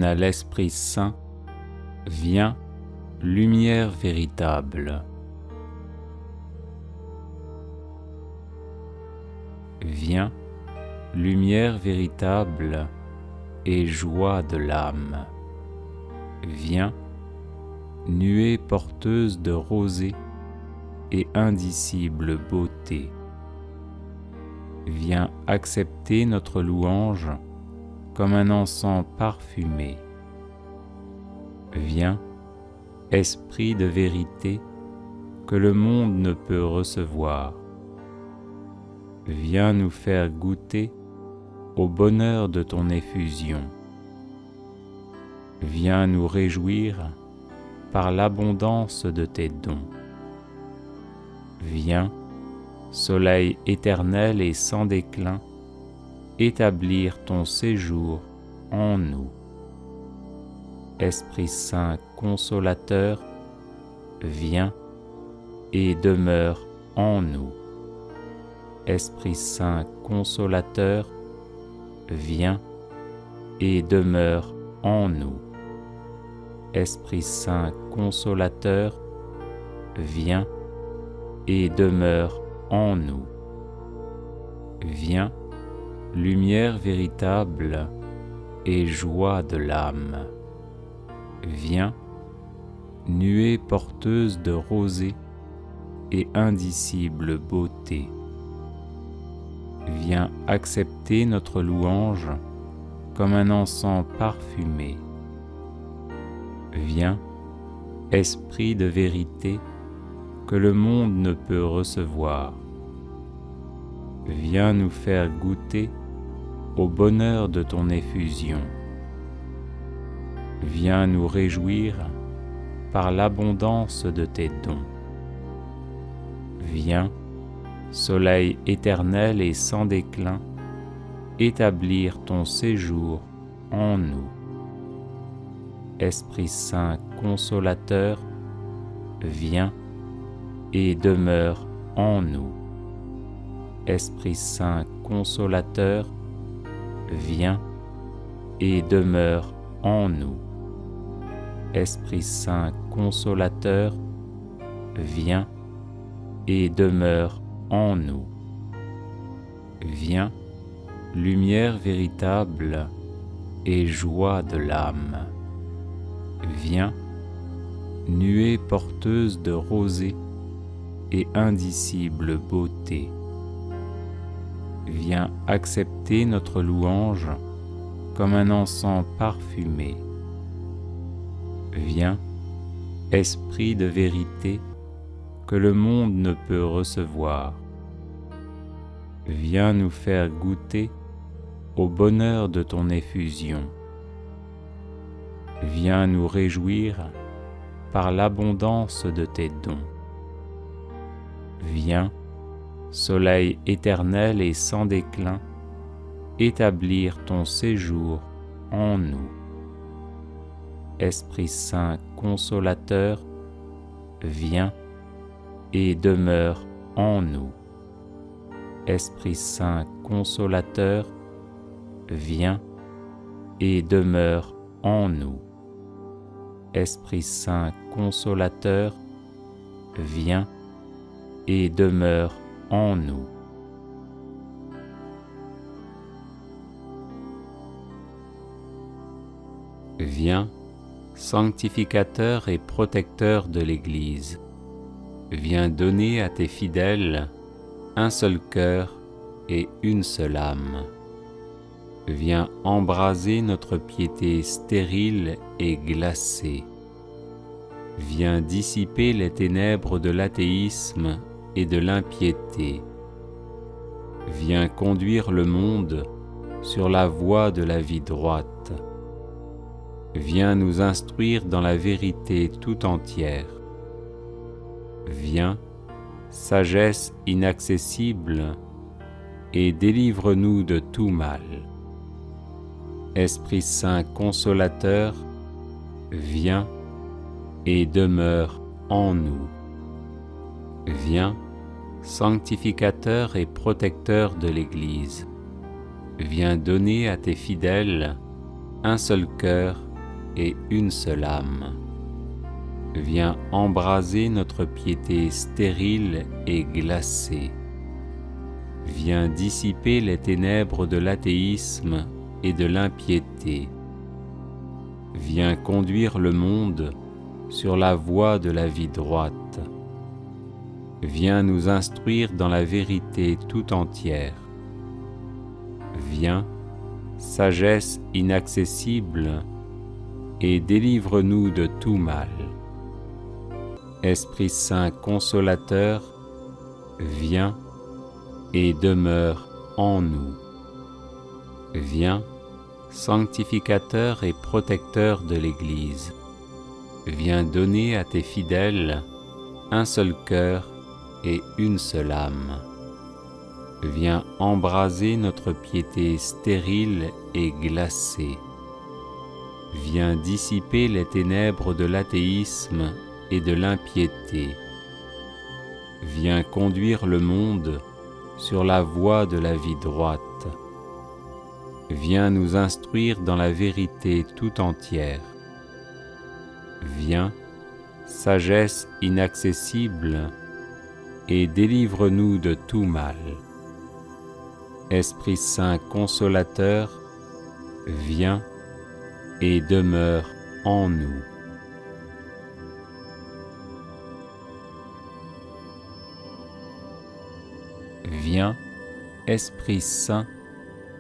à l'Esprit Saint, viens, lumière véritable. Viens, lumière véritable et joie de l'âme. Viens, nuée porteuse de rosée et indicible beauté. Viens accepter notre louange comme un encens parfumé. Viens, Esprit de vérité que le monde ne peut recevoir. Viens nous faire goûter au bonheur de ton effusion. Viens nous réjouir par l'abondance de tes dons. Viens, soleil éternel et sans déclin, établir ton séjour en nous. Esprit Saint consolateur, viens et demeure en nous. Esprit Saint consolateur, viens et demeure en nous. Esprit Saint consolateur, viens et demeure en nous. Viens, lumière véritable et joie de l'âme. Viens, nuée porteuse de rosée et indicible beauté. Viens accepter notre louange comme un encens parfumé. Viens, Esprit de vérité que le monde ne peut recevoir. Viens nous faire goûter au bonheur de ton effusion. Viens nous réjouir par l'abondance de tes dons. Viens, soleil éternel et sans déclin, établir ton séjour en nous. Esprit Saint consolateur, viens et demeure en nous. Esprit Saint consolateur, viens et demeure en nous. Esprit Saint consolateur, viens et demeure en nous. Viens, lumière véritable et joie de l'âme. Viens, nuée porteuse de rosée et indicible beauté. Viens accepter notre louange comme un encens parfumé. Viens, Esprit de vérité que le monde ne peut recevoir. Viens nous faire goûter au bonheur de ton effusion. Viens nous réjouir par l'abondance de tes dons. Viens, soleil éternel et sans déclin, établir ton séjour en nous. Esprit Saint consolateur, viens et demeure en nous. Esprit Saint consolateur, viens et demeure en nous. Esprit Saint consolateur, viens et demeure en nous. Viens, sanctificateur et protecteur de l'Église. Viens donner à tes fidèles un seul cœur et une seule âme. Viens embraser notre piété stérile et glacée. Viens dissiper les ténèbres de l'athéisme et de l'impiété. Viens conduire le monde sur la voie de la vie droite. Viens nous instruire dans la vérité tout entière. Viens, sagesse inaccessible, et délivre-nous de tout mal. Esprit Saint consolateur, viens et demeure en nous. Viens, sanctificateur et protecteur de l'Église. Viens donner à tes fidèles un seul cœur et une seule âme. Viens embraser notre piété stérile et glacée. Viens dissiper les ténèbres de l'athéisme et de l'impiété. Viens conduire le monde sur la voie de la vie droite. Viens nous instruire dans la vérité tout entière. Viens, sagesse inaccessible, et délivre-nous de tout mal. Esprit Saint consolateur, viens et demeure en nous. Viens, sanctificateur et protecteur de l'Église. Viens donner à tes fidèles un seul cœur et une seule âme. Viens embraser notre piété stérile et glacée. Viens dissiper les ténèbres de l'athéisme et de l'impiété. Viens conduire le monde sur la voie de la vie droite. Viens nous instruire dans la vérité tout entière. Viens, sagesse inaccessible, et délivre-nous de tout mal. Esprit Saint consolateur, viens et demeure en nous. Viens, Esprit Saint,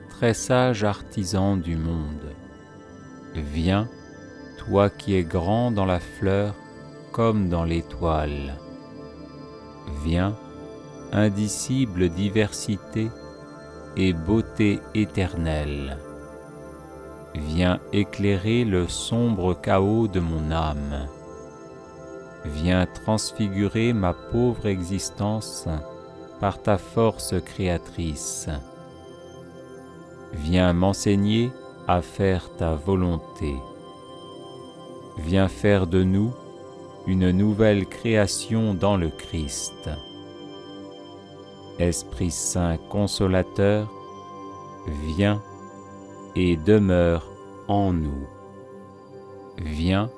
très sage artisan du monde. Viens, toi qui es grand dans la fleur comme dans l'étoile. Viens, indicible diversité et beauté éternelle. Viens éclairer le sombre chaos de mon âme. Viens transfigurer ma pauvre existence par ta force créatrice. Viens m'enseigner à faire ta volonté. Viens faire de nous une nouvelle création dans le Christ. Esprit Saint consolateur, viens et demeure en nous. Viens,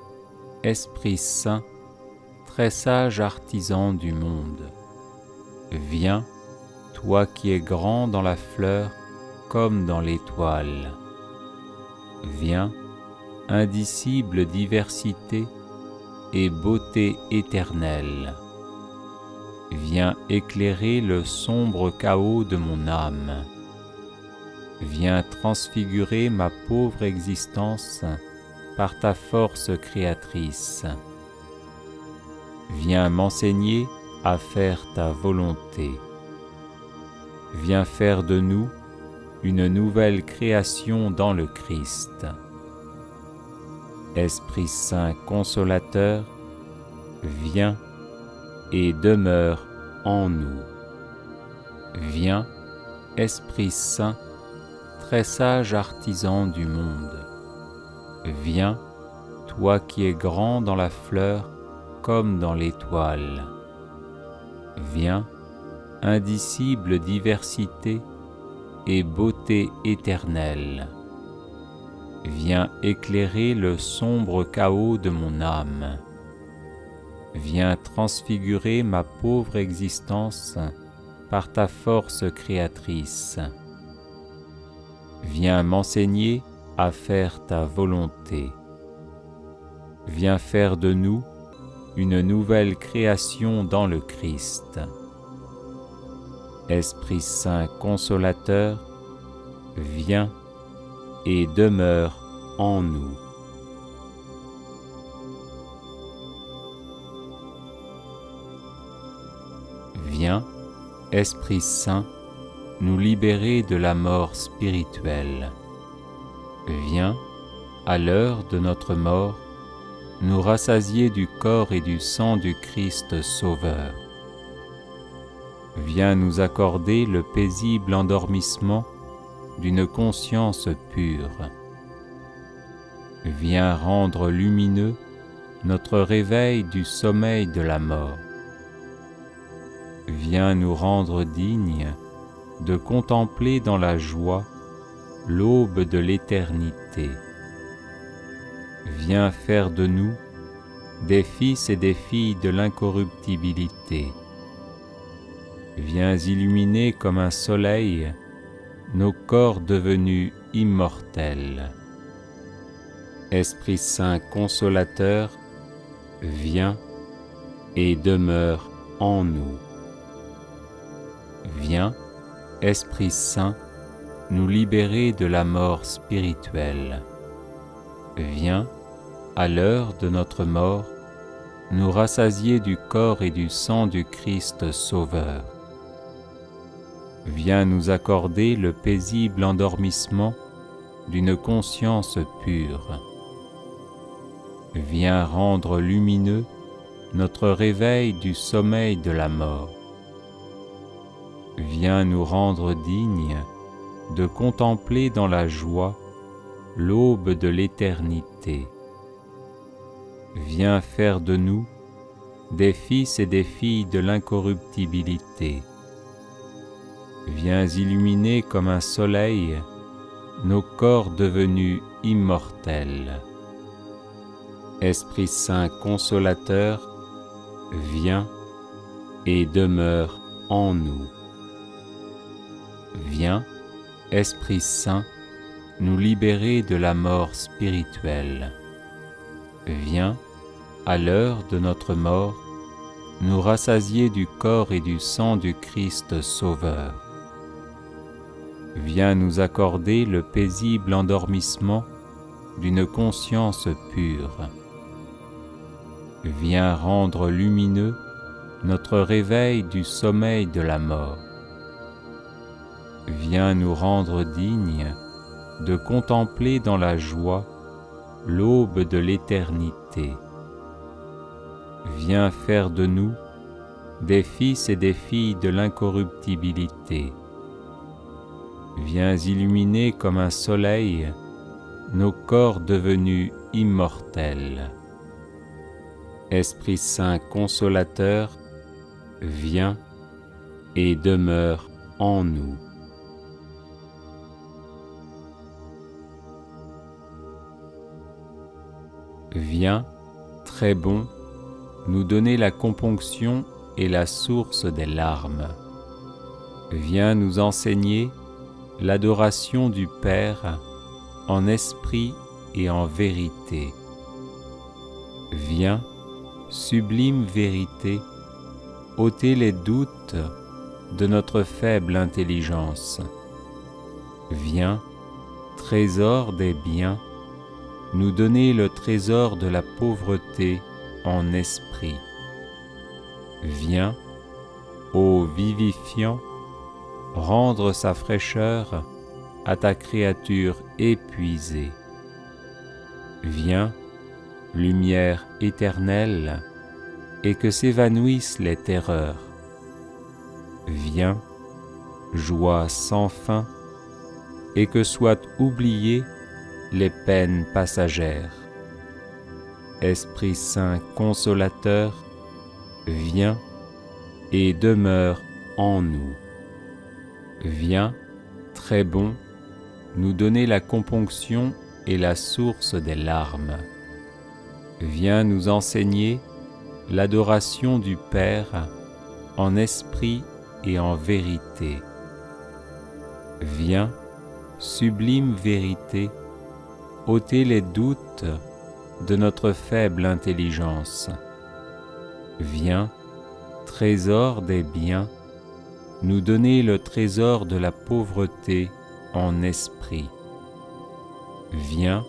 Esprit Saint, très sage artisan du monde. Viens, toi qui es grand dans la fleur comme dans l'étoile. Viens, indicible diversité et beauté éternelle. Viens éclairer le sombre chaos de mon âme. Viens transfigurer ma pauvre existence par ta force créatrice. Viens m'enseigner à faire ta volonté. Viens faire de nous une nouvelle création dans le Christ. Esprit Saint consolateur, viens et demeure en nous. Viens, Esprit Saint, très sage artisan du monde. Viens, toi qui es grand dans la fleur comme dans l'étoile. Viens, indicible diversité et beauté éternelle. Viens éclairer le sombre chaos de mon âme. Viens transfigurer ma pauvre existence par ta force créatrice. Viens m'enseigner à faire ta volonté. Viens faire de nous une nouvelle création dans le Christ. Esprit Saint consolateur, viens et demeure en nous. Viens, Esprit Saint, nous libérer de la mort spirituelle. Viens, à l'heure de notre mort, nous rassasier du corps et du sang du Christ Sauveur. Viens nous accorder le paisible endormissement d'une conscience pure. Viens rendre lumineux notre réveil du sommeil de la mort. Viens nous rendre dignes de contempler dans la joie l'aube de l'éternité. viens faire de nous des fils et des filles de l'incorruptibilité. Viens illuminer comme un soleil nos corps devenus immortels. Esprit Saint consolateur, viens et demeure en nous. Viens, Esprit Saint, nous libérer de la mort spirituelle. Viens, à l'heure de notre mort, nous rassasier du corps et du sang du Christ Sauveur. Viens nous accorder le paisible endormissement d'une conscience pure. Viens rendre lumineux notre réveil du sommeil de la mort. Viens nous rendre dignes de contempler dans la joie l'aube de l'éternité. Viens faire de nous des fils et des filles de l'incorruptibilité. Viens illuminer comme un soleil nos corps devenus immortels. Esprit Saint consolateur, viens et demeure en nous. Viens, Esprit Saint, nous libérer de la mort spirituelle. Viens, à l'heure de notre mort, nous rassasier du corps et du sang du Christ Sauveur. Viens nous accorder le paisible endormissement d'une conscience pure. Viens rendre lumineux notre réveil du sommeil de la mort. Viens nous rendre dignes de contempler dans la joie l'aube de l'éternité. Viens faire de nous des fils et des filles de l'incorruptibilité. Viens illuminer comme un soleil nos corps devenus immortels. Esprit Saint consolateur, viens et demeure en nous. Viens, très bon, nous donner la componction et la source des larmes. Viens nous enseigner l'adoration du Père en esprit et en vérité. Viens, sublime vérité, ôter les doutes de notre faible intelligence. Viens, trésor des biens, nous donner le trésor de la pauvreté en esprit. Viens, ô vivifiant, rendre sa fraîcheur à ta créature épuisée. Viens, lumière éternelle, et que s'évanouissent les terreurs. Viens, joie sans fin, et que soient oubliées les peines passagères. Esprit Saint consolateur, viens et demeure en nous. Viens, très bon, nous donner la componction et la source des larmes. Viens nous enseigner l'adoration du Père en esprit et en vérité. Viens, sublime vérité, ôter les doutes de notre faible intelligence. Viens, trésor des biens, nous donner le trésor de la pauvreté en esprit. Viens,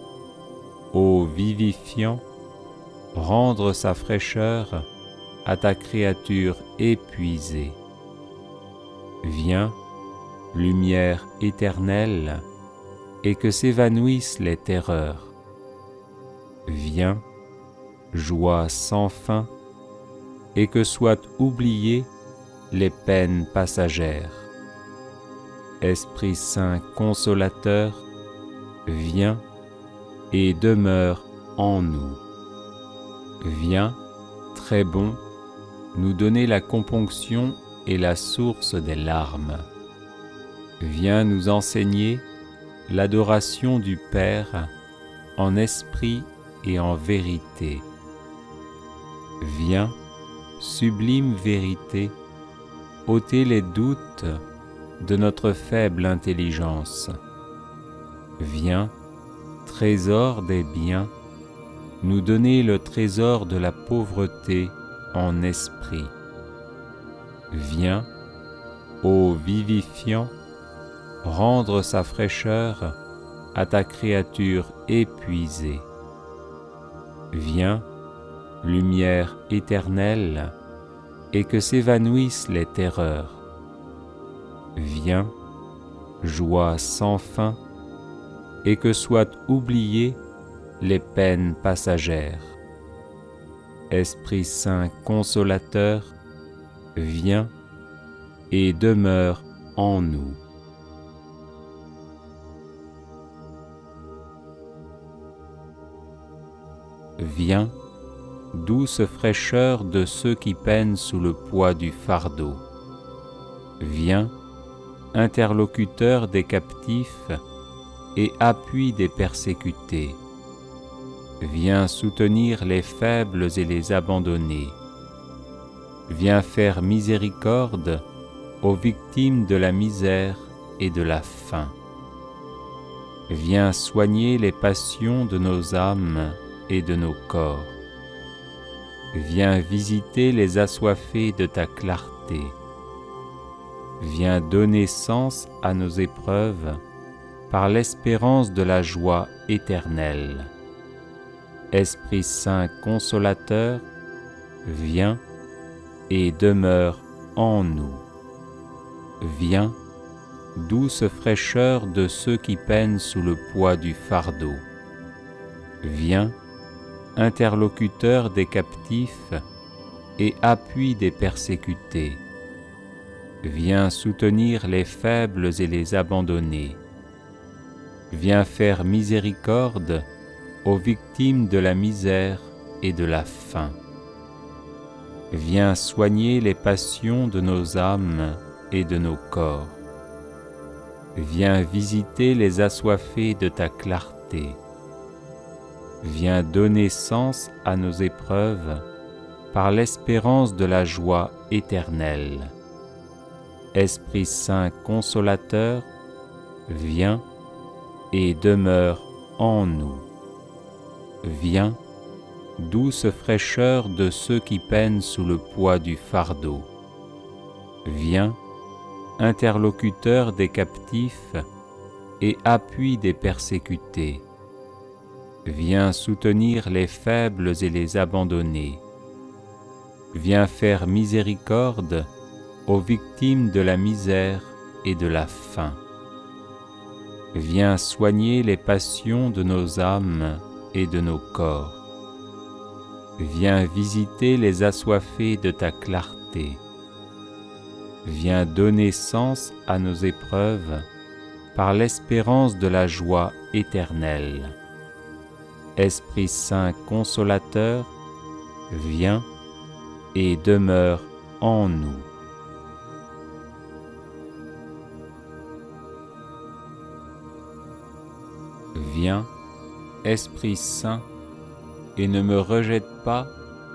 ô vivifiant, rendre sa fraîcheur à ta créature épuisée. Viens, lumière éternelle, et que s'évanouissent les terreurs. Viens, joie sans fin, et que soient oubliées les peines passagères. Esprit Saint consolateur, viens et demeure en nous. Viens, très bon, nous donner la componction et la source des larmes. Viens nous enseigner l'adoration du Père en esprit et en vérité. Viens, sublime vérité, ôter les doutes de notre faible intelligence. Viens, trésor des biens, nous donner le trésor de la pauvreté en esprit. Viens, ô vivifiant, rendre sa fraîcheur à ta créature épuisée. Viens, lumière éternelle, et que s'évanouissent les terreurs. Viens, joie sans fin, et que soient oubliées les peines passagères. Esprit Saint consolateur, viens et demeure en nous. Viens, douce fraîcheur de ceux qui peinent sous le poids du fardeau. Viens, interlocuteur des captifs et appui des persécutés. Viens soutenir les faibles et les abandonnés. Viens faire miséricorde aux victimes de la misère et de la faim. Viens soigner les passions de nos âmes et de nos corps. Viens visiter les assoiffés de ta clarté. Viens donner sens à nos épreuves par l'espérance de la joie éternelle. Esprit Saint consolateur, viens et demeure en nous. Viens, douce fraîcheur de ceux qui peinent sous le poids du fardeau. Viens, interlocuteur des captifs et appui des persécutés. Viens soutenir les faibles et les abandonnés. Viens faire miséricorde aux victimes de la misère et de la faim. Viens soigner les passions de nos âmes et de nos corps. Viens visiter les assoiffés de ta clarté. Viens donner sens à nos épreuves par l'espérance de la joie éternelle. Esprit Saint consolateur, viens et demeure en nous. Viens, douce fraîcheur de ceux qui peinent sous le poids du fardeau. Viens, interlocuteur des captifs et appui des persécutés. Viens soutenir les faibles et les abandonnés. Viens faire miséricorde aux victimes de la misère et de la faim. Viens soigner les passions de nos âmes et de nos corps. Viens visiter les assoiffés de ta clarté. Viens donner sens à nos épreuves par l'espérance de la joie éternelle. Esprit Saint consolateur, viens et demeure en nous. Viens, Esprit Saint, et ne me rejette pas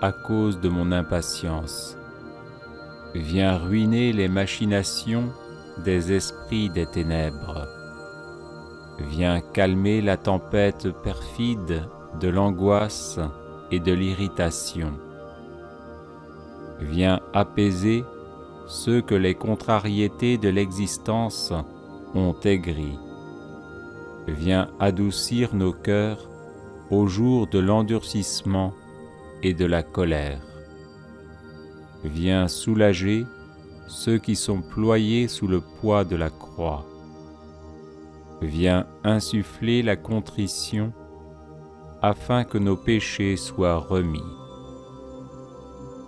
à cause de mon impatience. Viens ruiner les machinations des esprits des ténèbres. Viens calmer la tempête perfide de l'angoisse et de l'irritation. Viens apaiser ceux que les contrariétés de l'existence ont aigris. Viens adoucir nos cœurs au jour de l'endurcissement et de la colère. Viens soulager ceux qui sont ployés sous le poids de la croix. Viens insuffler la contrition afin que nos péchés soient remis.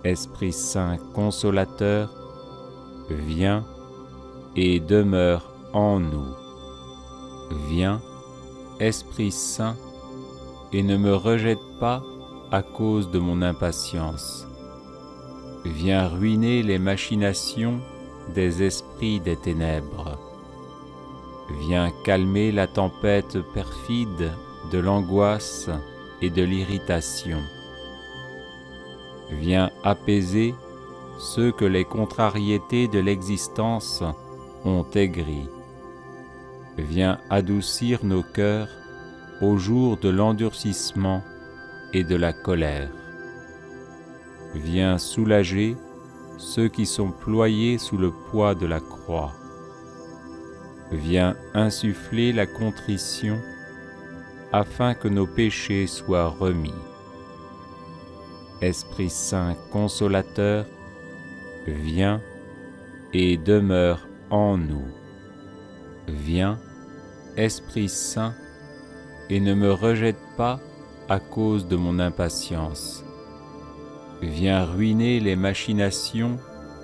Esprit Saint consolateur, viens et demeure en nous. Viens, Esprit Saint, et ne me rejette pas à cause de mon impatience. Viens ruiner les machinations des esprits des ténèbres. Viens calmer la tempête perfide de l'angoisse et de l'irritation. Viens apaiser ceux que les contrariétés de l'existence ont aigris. Viens adoucir nos cœurs au jour de l'endurcissement et de la colère. Viens soulager ceux qui sont ployés sous le poids de la croix. Viens insuffler la contrition afin que nos péchés soient remis. Esprit Saint consolateur, viens et demeure en nous. Viens, Esprit Saint, et ne me rejette pas à cause de mon impatience. Viens ruiner les machinations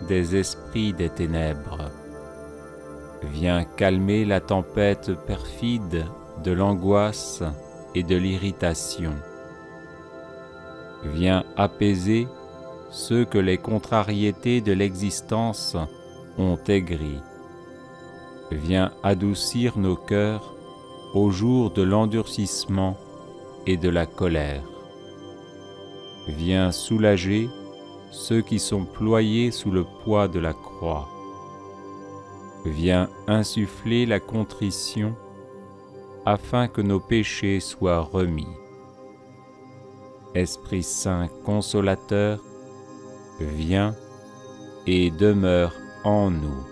des esprits des ténèbres. Viens calmer la tempête perfide de l'angoisse et de l'irritation. Viens apaiser ceux que les contrariétés de l'existence ont aigris. Viens adoucir nos cœurs au jour de l'endurcissement et de la colère. Viens soulager ceux qui sont ployés sous le poids de la croix. Viens insuffler la contrition afin que nos péchés soient remis. Esprit Saint consolateur, viens et demeure en nous.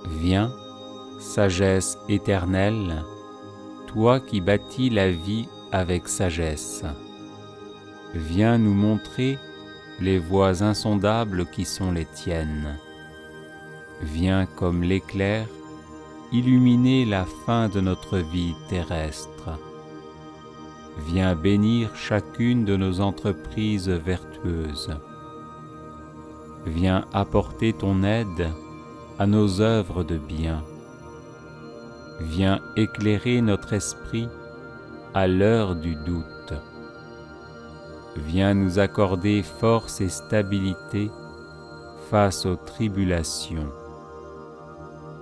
Viens, sagesse éternelle, toi qui bâtis la vie avec sagesse. Viens nous montrer les voies insondables qui sont les tiennes. Viens comme l'éclair illuminer la fin de notre vie terrestre. Viens bénir chacune de nos entreprises vertueuses. Viens apporter ton aide à nos œuvres de bien. Viens éclairer notre esprit à l'heure du doute. Viens nous accorder force et stabilité face aux tribulations.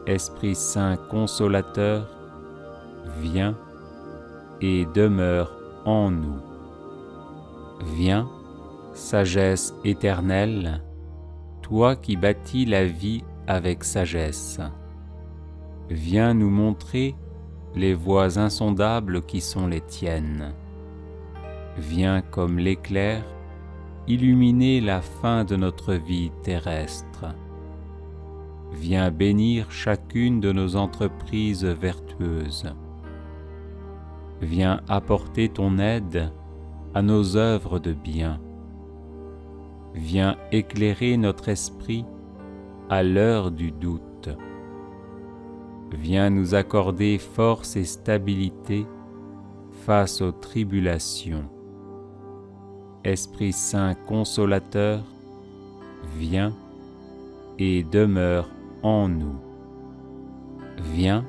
Esprit Saint consolateur, viens et demeure en nous. Viens, sagesse éternelle, toi qui bâtis la vie avec sagesse. Viens nous montrer les voies insondables qui sont les tiennes. Viens comme l'éclair illuminer la fin de notre vie terrestre. Viens bénir chacune de nos entreprises vertueuses. Viens apporter ton aide à nos œuvres de bien. Viens éclairer notre esprit à l'heure du doute. Viens nous accorder force et stabilité face aux tribulations. Esprit Saint consolateur, viens et demeure en nous. Viens,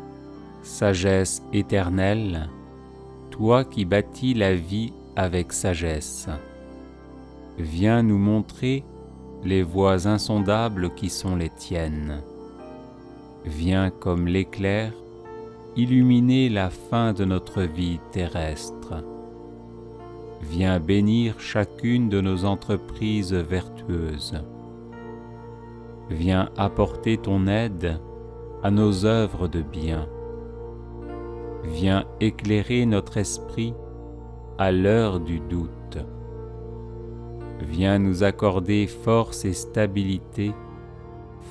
sagesse éternelle, toi qui bâtis la vie avec sagesse. Viens nous montrer les voies insondables qui sont les tiennes. Viens comme l'éclair illuminer la fin de notre vie terrestre. Viens bénir chacune de nos entreprises vertueuses. Viens apporter ton aide à nos œuvres de bien. Viens éclairer notre esprit à l'heure du doute. Viens nous accorder force et stabilité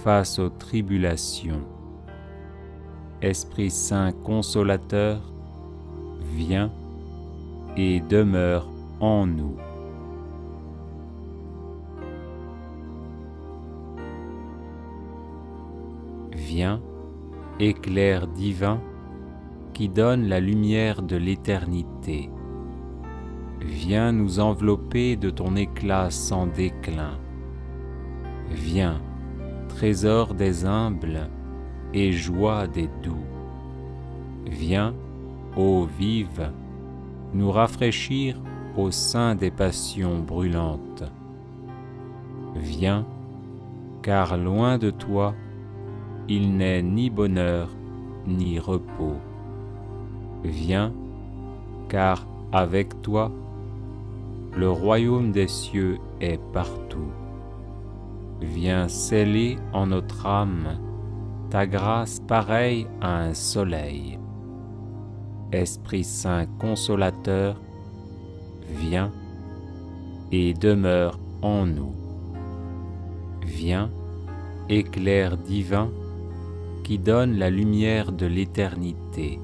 face aux tribulations. Esprit Saint consolateur, viens et demeure en nous. Viens, éclair divin, qui donne la lumière de l'éternité. Viens nous envelopper de ton éclat sans déclin. Viens, trésor des humbles et joie des doux. Viens, ô vive, nous rafraîchir au sein des passions brûlantes. Viens, car loin de toi, il n'est ni bonheur ni repos. Viens, car avec toi, le royaume des cieux est partout. Viens sceller en notre âme ta grâce pareille à un soleil. Esprit Saint consolateur, viens et demeure en nous. Viens, éclair divin qui donne la lumière de l'éternité.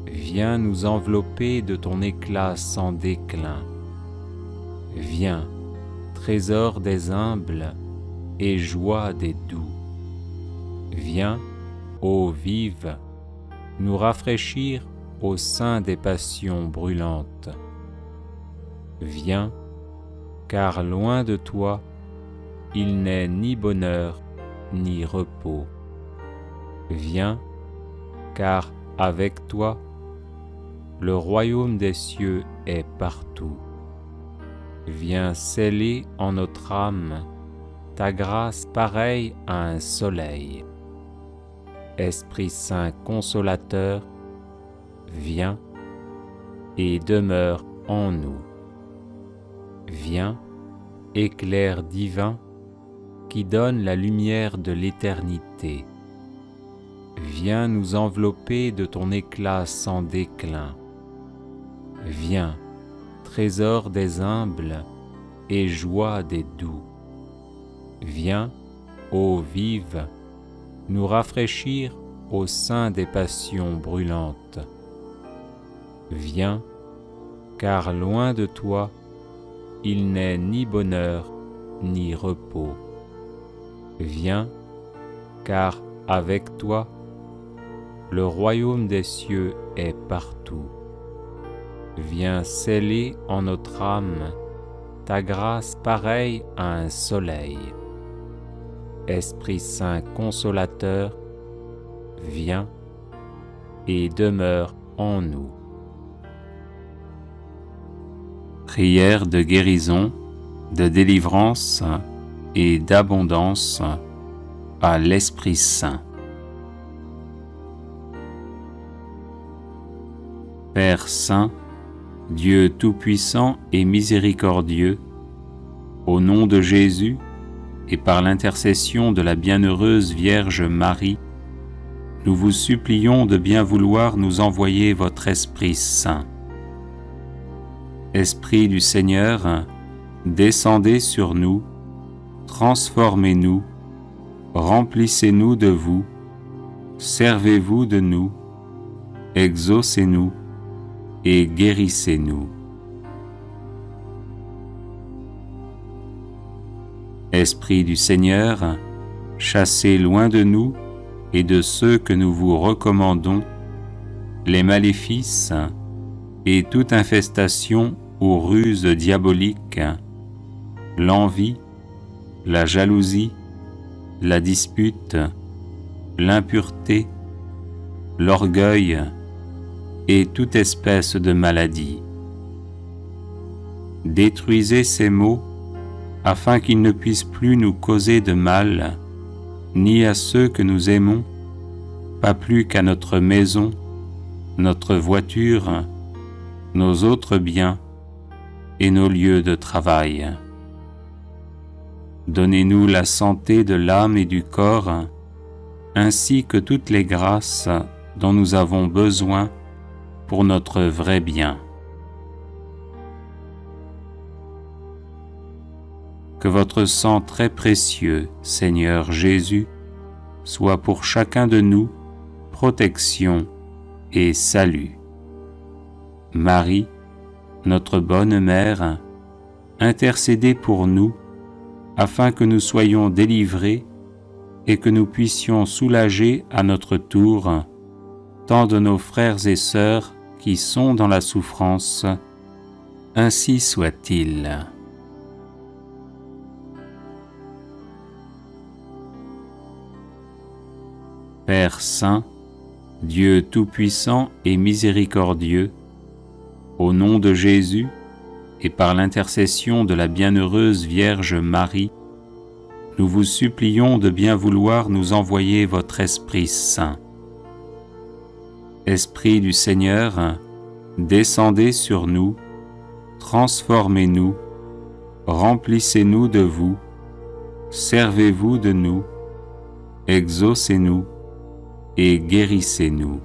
Viens nous envelopper de ton éclat sans déclin. Viens, trésor des humbles et joie des doux. Viens, ô vive, nous rafraîchir au sein des passions brûlantes. Viens, car loin de toi, il n'est ni bonheur ni repos. Viens, car avec toi, le royaume des cieux est partout. Viens sceller en notre âme ta grâce pareille à un soleil. Esprit Saint consolateur, viens et demeure en nous. Viens, éclair divin qui donne la lumière de l'éternité. Viens nous envelopper de ton éclat sans déclin. Viens, trésor des humbles et joie des doux. Viens, ô vive, nous rafraîchir au sein des passions brûlantes. Viens, car loin de toi, il n'est ni bonheur ni repos. Viens, car avec toi, le royaume des cieux est partout. Viens sceller en notre âme ta grâce pareille à un soleil. Esprit Saint consolateur, viens et demeure en nous. Prière de guérison, de délivrance et d'abondance à l'Esprit Saint. Père Saint, Dieu Tout-Puissant et Miséricordieux, au nom de Jésus et par l'intercession de la bienheureuse Vierge Marie, nous vous supplions de bien vouloir nous envoyer votre Esprit Saint. Esprit du Seigneur, descendez sur nous, transformez-nous, remplissez-nous de vous, servez-vous de nous, exaucez-nous et guérissez-nous. Esprit du Seigneur, chassez loin de nous et de ceux que nous vous recommandons les maléfices et toute infestation ou ruse diabolique, l'envie, la jalousie, la dispute, l'impureté, l'orgueil et toute espèce de maladie. Détruisez ces maux afin qu'ils ne puissent plus nous causer de mal, ni à ceux que nous aimons, pas plus qu'à notre maison, notre voiture, nos autres biens et nos lieux de travail. Donnez-nous la santé de l'âme et du corps, ainsi que toutes les grâces dont nous avons besoin pour notre vrai bien. Que votre sang très précieux, Seigneur Jésus, soit pour chacun de nous protection et salut. Marie, notre bonne mère, intercédez pour nous afin que nous soyons délivrés et que nous puissions soulager à notre tour tant de nos frères et sœurs qui sont dans la souffrance. Ainsi soit-il. Père Saint, Dieu Tout-Puissant et Miséricordieux, au nom de Jésus et par l'intercession de la bienheureuse Vierge Marie, nous vous supplions de bien vouloir nous envoyer votre Esprit Saint. Esprit du Seigneur, descendez sur nous, transformez-nous, remplissez-nous de vous, servez-vous de nous, exaucez-nous et guérissez-nous.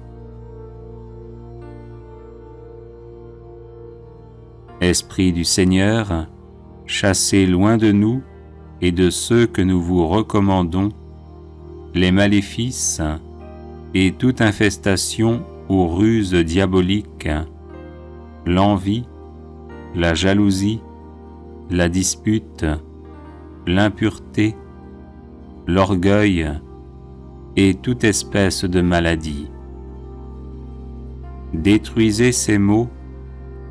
Esprit du Seigneur, chassez loin de nous et de ceux que nous vous recommandons les maléfices et toute infestation ou ruse diabolique, l'envie, la jalousie, la dispute, l'impureté, l'orgueil et toute espèce de maladie. Détruisez ces maux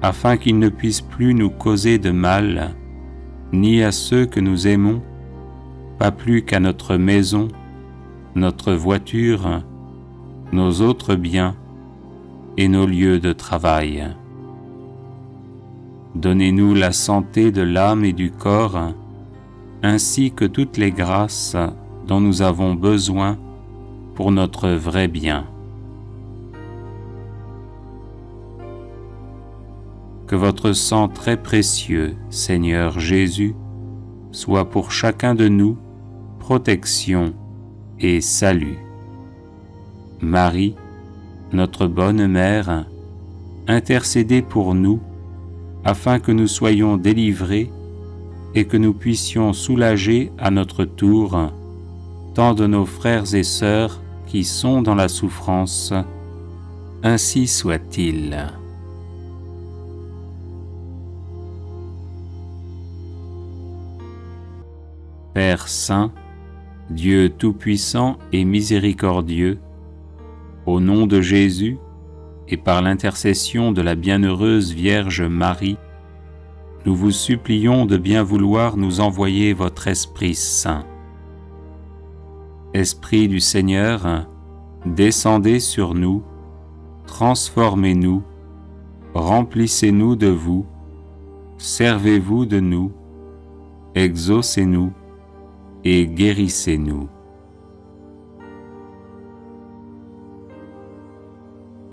afin qu'ils ne puissent plus nous causer de mal, ni à ceux que nous aimons, pas plus qu'à notre maison, notre voiture, nos autres biens et nos lieux de travail. Donnez-nous la santé de l'âme et du corps, ainsi que toutes les grâces dont nous avons besoin pour notre vrai bien. Que votre sang très précieux, Seigneur Jésus, soit pour chacun de nous protection et salut. Marie, notre bonne mère, intercédez pour nous afin que nous soyons délivrés et que nous puissions soulager à notre tour tant de nos frères et sœurs qui sont dans la souffrance. Ainsi soit-il. Père Saint, Dieu Tout-Puissant et Miséricordieux, au nom de Jésus et par l'intercession de la bienheureuse Vierge Marie, nous vous supplions de bien vouloir nous envoyer votre Esprit Saint. Esprit du Seigneur, descendez sur nous, transformez-nous, remplissez-nous de vous, servez-vous de nous, exaucez-nous et guérissez-nous.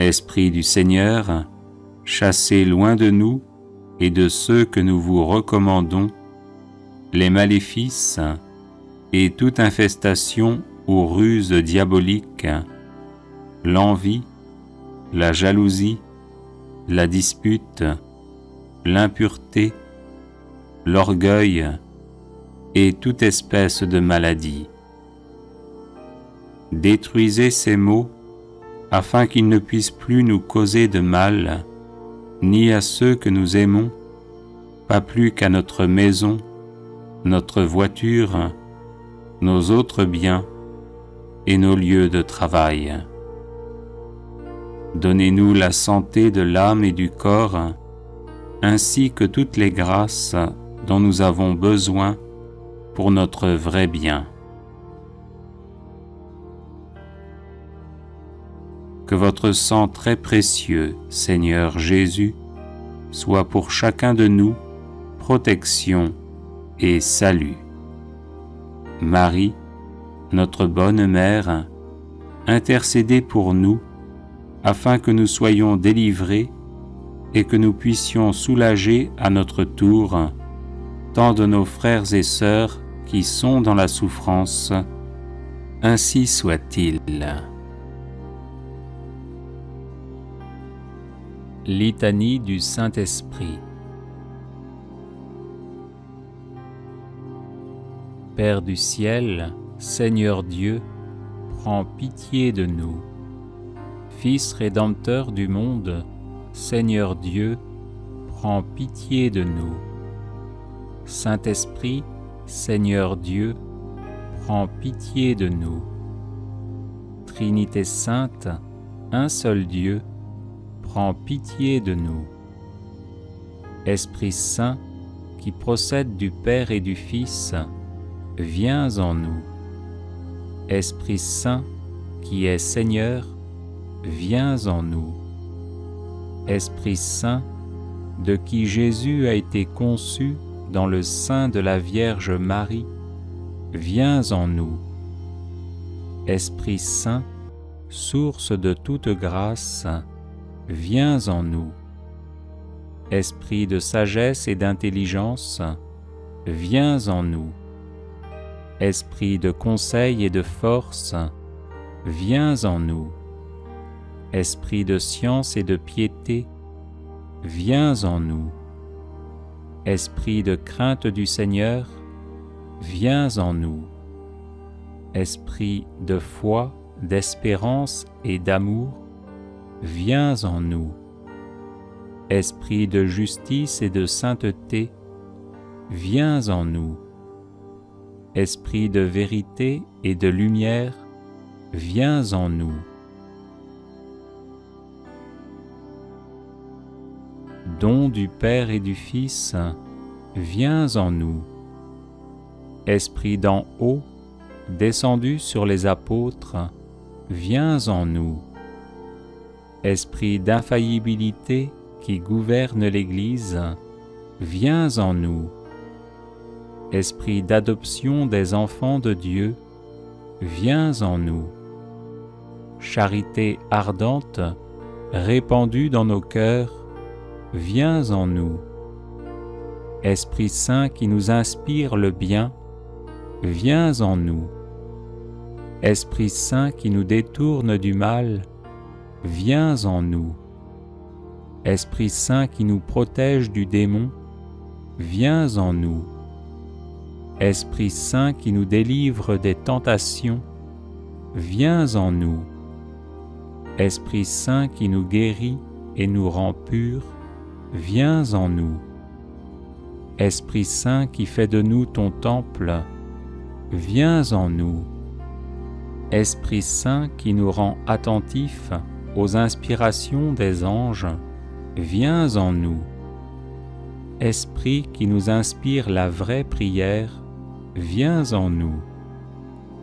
Esprit du Seigneur, chassez loin de nous et de ceux que nous vous recommandons les maléfices et toute infestation ou ruse diabolique, l'envie, la jalousie, la dispute, l'impureté, l'orgueil et toute espèce de maladie. Détruisez ces maux afin qu'ils ne puissent plus nous causer de mal, ni à ceux que nous aimons, pas plus qu'à notre maison, notre voiture, nos autres biens et nos lieux de travail. Donnez-nous la santé de l'âme et du corps, ainsi que toutes les grâces dont nous avons besoin pour notre vrai bien. Que votre sang très précieux, Seigneur Jésus, soit pour chacun de nous protection et salut. Marie, notre bonne mère, intercédez pour nous afin que nous soyons délivrés et que nous puissions soulager à notre tour tant de nos frères et sœurs qui sont dans la souffrance. Ainsi soit-il. Litanie du Saint-Esprit. Père du ciel, Seigneur Dieu, prends pitié de nous. Fils rédempteur du monde, Seigneur Dieu, prends pitié de nous. Saint-Esprit, Seigneur Dieu, prends pitié de nous. Trinité sainte, un seul Dieu, prends pitié de nous. Esprit Saint, qui procède du Père et du Fils, viens en nous. Esprit Saint, qui est Seigneur, viens en nous. Esprit Saint, de qui Jésus a été conçu dans le sein de la Vierge Marie, viens en nous. Esprit Saint, source de toute grâce, viens en nous. Esprit de sagesse et d'intelligence, viens en nous. Esprit de conseil et de force, viens en nous. Esprit de science et de piété, viens en nous. Esprit de crainte du Seigneur, viens en nous. Esprit de foi, d'espérance et d'amour, viens en nous. Esprit de justice et de sainteté, viens en nous. Esprit de vérité et de lumière, viens en nous. Don du Père et du Fils, viens en nous. Esprit d'en haut, descendu sur les apôtres, viens en nous. Esprit d'infaillibilité qui gouverne l'Église, viens en nous. Esprit d'adoption des enfants de Dieu, viens en nous. Charité ardente, répandue dans nos cœurs, viens en nous. Esprit Saint qui nous inspire le bien, viens en nous. Esprit Saint qui nous détourne du mal, viens en nous. Esprit Saint qui nous protège du démon, viens en nous. Esprit Saint qui nous délivre des tentations, viens en nous. Esprit Saint qui nous guérit et nous rend purs, viens en nous. Esprit Saint qui fait de nous ton temple, viens en nous. Esprit Saint qui nous rend attentifs aux inspirations des anges, viens en nous. Esprit qui nous inspire la vraie prière, viens en nous.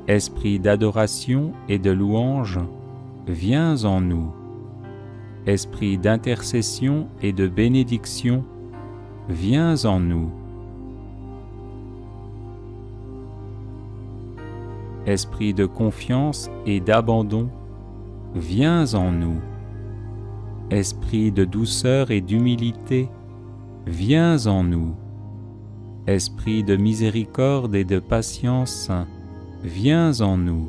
Esprit d'adoration et de louange, viens en nous. Esprit d'intercession et de bénédiction, viens en nous. Esprit de confiance et d'abandon, viens en nous. Esprit de douceur et d'humilité, viens en nous. Esprit de miséricorde et de patience, viens en nous.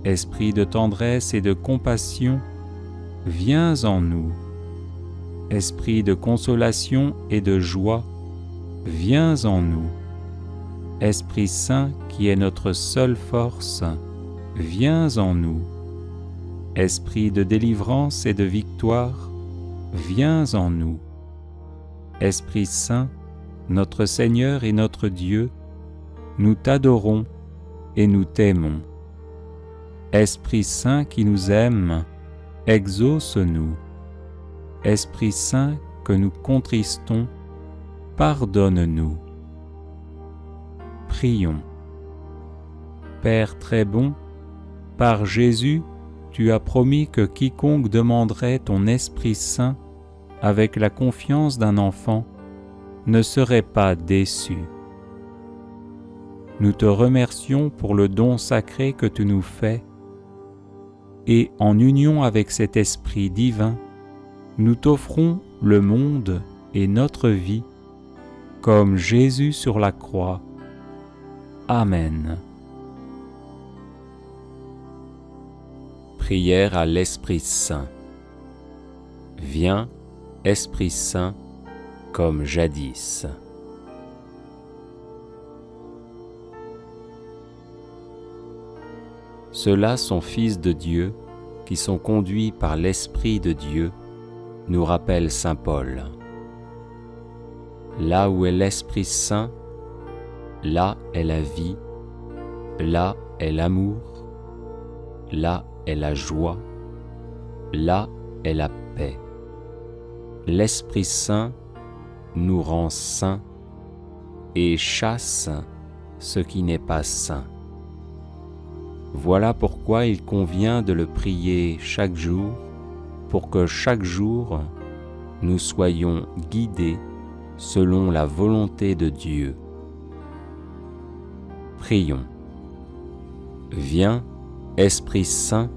Esprit de tendresse et de compassion, viens en nous. Esprit de consolation et de joie, viens en nous. Esprit Saint qui est notre seule force, viens en nous. Esprit de délivrance et de victoire, viens en nous. Esprit Saint, notre Seigneur et notre Dieu, nous t'adorons et nous t'aimons. Esprit Saint qui nous aime, exauce-nous. Esprit Saint que nous contristons, pardonne-nous. Prions. Père très bon, par Jésus, tu as promis que quiconque demanderait ton Esprit Saint avec la confiance d'un enfant ne serait pas déçu. Nous te remercions pour le don sacré que tu nous fais et en union avec cet Esprit divin, nous t'offrons le monde et notre vie comme Jésus sur la croix. Amen. Prière à l'Esprit Saint. Viens, Esprit Saint, comme jadis. Ceux-là sont fils de Dieu, qui sont conduits par l'Esprit de Dieu, nous rappelle saint Paul. Là où est l'Esprit Saint, là est la vie, là est l'amour, là est la joie, là est la paix. L'Esprit Saint nous rend saints et chasse ce qui n'est pas saint. Voilà pourquoi il convient de le prier chaque jour, pour que chaque jour nous soyons guidés selon la volonté de Dieu. Prions. Viens, Esprit Saint,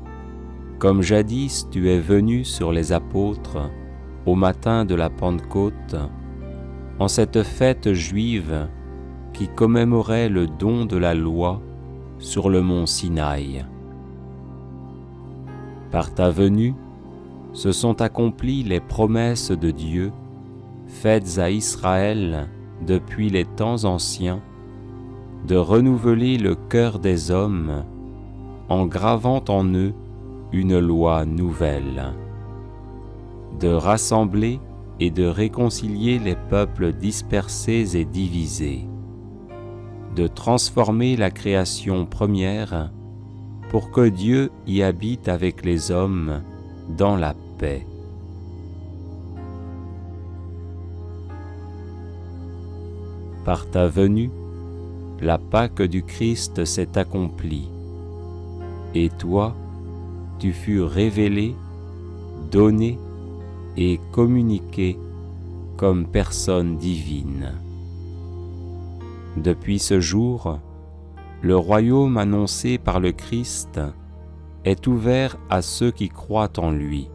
Comme jadis tu es venu sur les apôtres au matin de la Pentecôte, en cette fête juive qui commémorait le don de la loi sur le mont Sinaï. Par ta venue, se sont accomplies les promesses de Dieu faites à Israël depuis les temps anciens, de renouveler le cœur des hommes en gravant en eux une loi nouvelle, de rassembler et de réconcilier les peuples dispersés et divisés, de transformer la création première pour que Dieu y habite avec les hommes dans la paix. Par ta venue, la Pâque du Christ s'est accomplie, et toi, tu fus révélé, donné et communiqué comme personne divine. Depuis ce jour, le royaume annoncé par le Christ est ouvert à ceux qui croient en lui.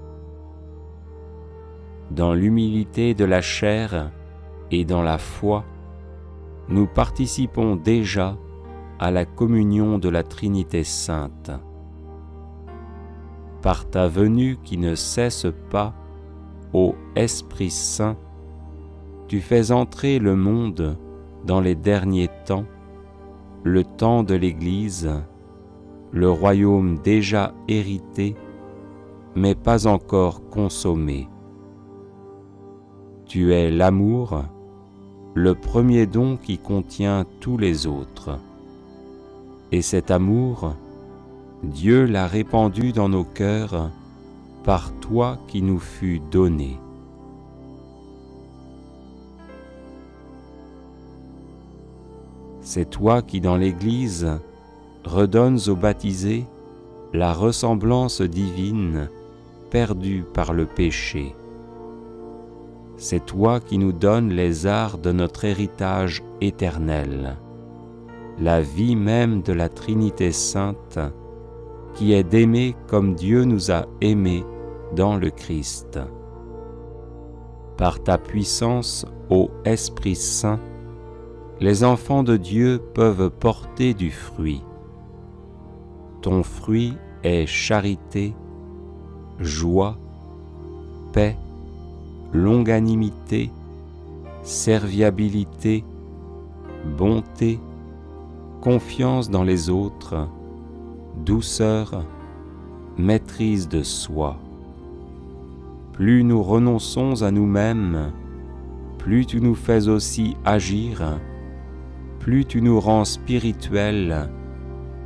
Dans l'humilité de la chair et dans la foi, nous participons déjà à la communion de la Trinité sainte. Par ta venue qui ne cesse pas, ô Esprit Saint, tu fais entrer le monde dans les derniers temps, le temps de l'Église, le royaume déjà hérité, mais pas encore consommé. Tu es l'amour, le premier don qui contient tous les autres. Et cet amour, Dieu l'a répandu dans nos cœurs par toi qui nous fus donné. C'est toi qui dans l'Église redonnes aux baptisés la ressemblance divine perdue par le péché. C'est toi qui nous donnes les arts de notre héritage éternel, la vie même de la Trinité sainte, qui est d'aimer comme Dieu nous a aimés dans le Christ. Par ta puissance, ô Esprit Saint, les enfants de Dieu peuvent porter du fruit. Ton fruit est charité, joie, paix, longanimité, serviabilité, bonté, confiance dans les autres, douceur, maîtrise de soi. Plus nous renonçons à nous-mêmes, plus tu nous fais aussi agir, plus tu nous rends spirituels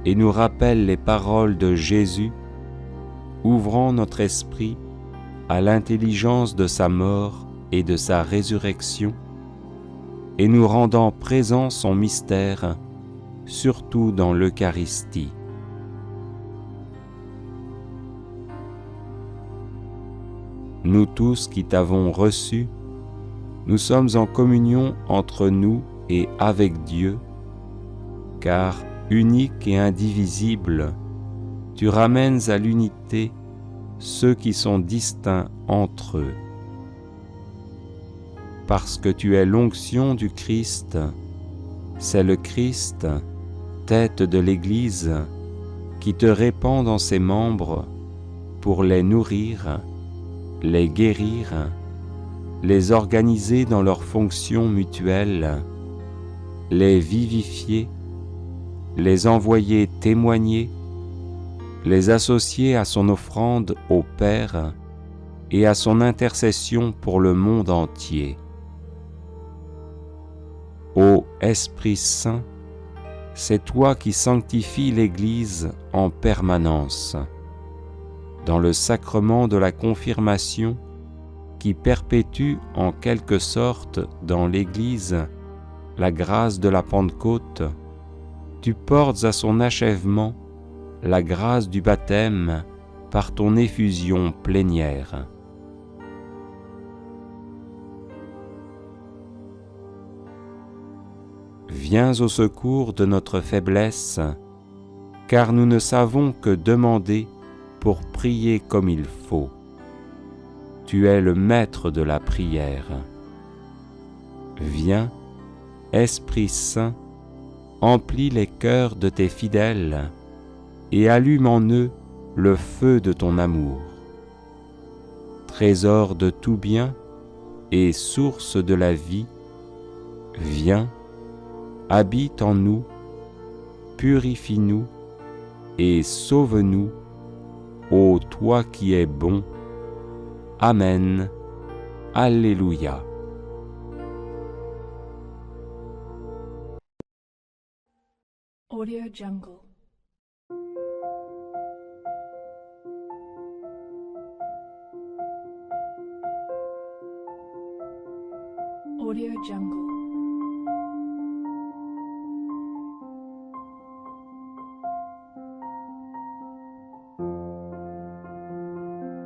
et nous rappelles les paroles de Jésus, ouvrant notre esprit à l'intelligence de sa mort et de sa résurrection, et nous rendant présent son mystère, surtout dans l'Eucharistie. Nous tous qui t'avons reçu, nous sommes en communion entre nous et avec Dieu, car unique et indivisible, tu ramènes à l'unité ceux qui sont distincts entre eux. Parce que tu es l'onction du Christ, c'est le Christ, tête de l'Église, qui te répand dans ses membres pour les nourrir, les guérir, les organiser dans leurs fonctions mutuelles, les vivifier, les envoyer témoigner, les associer à son offrande au Père et à son intercession pour le monde entier. Ô Esprit Saint, c'est toi qui sanctifies l'Église en permanence, dans le sacrement de la confirmation qui perpétue en quelque sorte dans l'Église la grâce de la Pentecôte, tu portes à son achèvement la grâce du baptême par ton effusion plénière. Viens au secours de notre faiblesse, car nous ne savons que demander pour prier comme il faut. Tu es le maître de la prière. Viens, Esprit Saint, emplis les cœurs de tes fidèles et allume en eux le feu de ton amour. Trésor de tout bien et source de la vie, viens, habite en nous, purifie-nous et sauve-nous, ô toi qui es bon. Amen. Alléluia. Audio Jungle. Audio Jungle.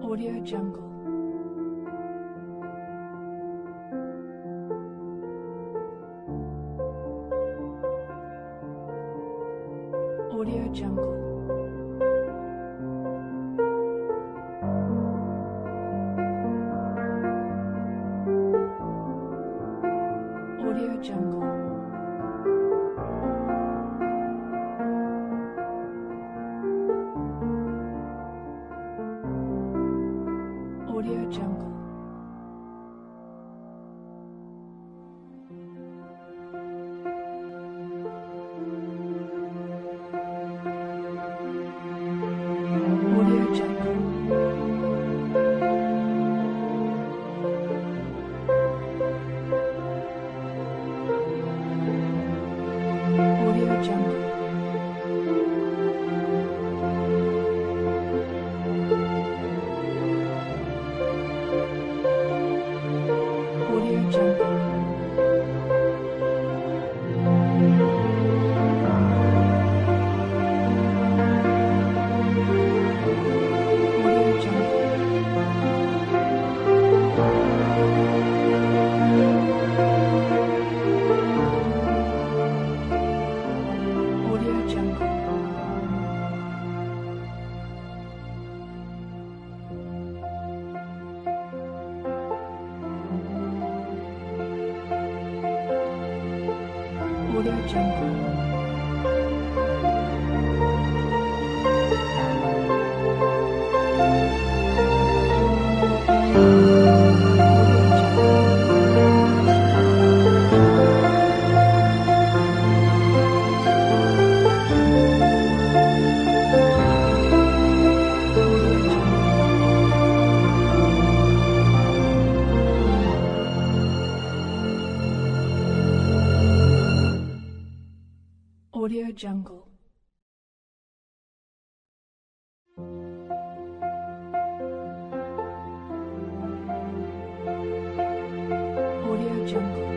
Audio Jungle. Audio Jungle. Audio Jungle. Audio Jungle. Audio Jungle. Audio Jungle. Audio Jungle. Audio Jungle. Audio Jungle. Audio Jungle. Audio Jungle. Audio Jungle.